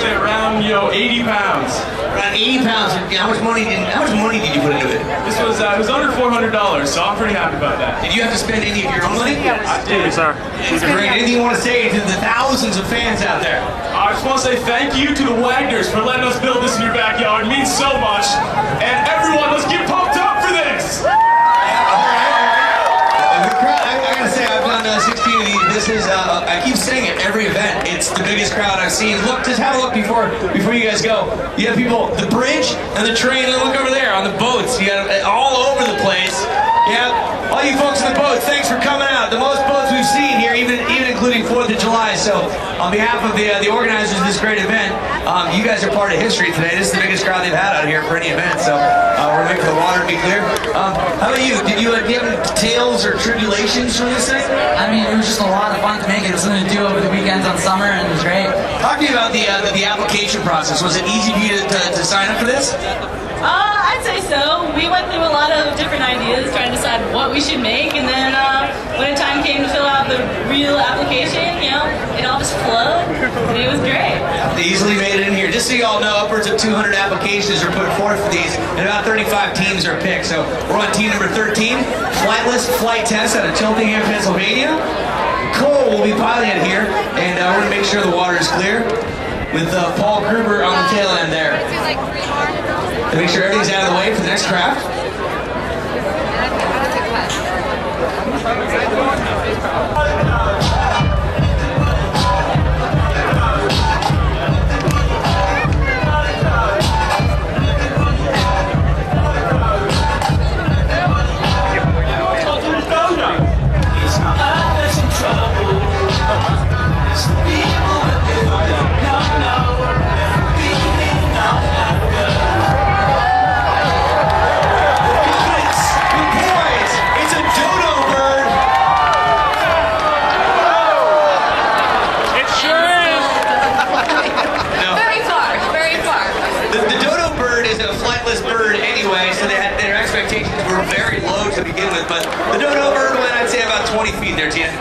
say around 80 pounds. Around 80 pounds. How much money did you put into it? This was it was under $400, so I'm pretty happy about that. Did you have to spend any of your own money? I did, sir. Great. Anything you want to say to the thousands of fans out there? I just want to say thank you to the Wagners for letting us build this in your backyard. It means so much. And everyone, let's get pumped up for this! I gotta say, I've done 16 of these. This is, I keep saying it every event. It's the biggest crowd I've seen. Look, just have a look before you guys go. You have people, the bridge and the train, and look over there on the boats. You got it all over the place. Yeah, all you folks in the boats, thanks for coming out. The most boats we've seen here, even including 4th of July. So, on behalf of the organizers of this great event, you guys are part of history today. This is the biggest crowd they've had out here for any event. So, we're waiting for the water to be clear. How about you? Did you have any tales or tribulations from this thing? I mean, it was just a lot of fun to make it. It was something to do over the weekends on summer, and it was great. Talk to me about the application process. Was it easy for you to sign up for this? I'd say so. We went through a lot of different ideas trying to decide what we should make, and then when the time came to fill out the real application, it all just flowed, and it was great. They easily made it in here. Just so you all know, upwards of 200 applications are put forth for these, and about 35 teams are picked. So we're on team number 13, flightless flight test out of Cheltenham, Pennsylvania. Cole will be piloting it here, and we're going to make sure the water is clear with Paul Gruber on the tail end there. To make sure everything's out of the way for the next craft. Their expectations were very low to begin with, but the Dodo bird went, I'd say, about 20 feet there, Tia.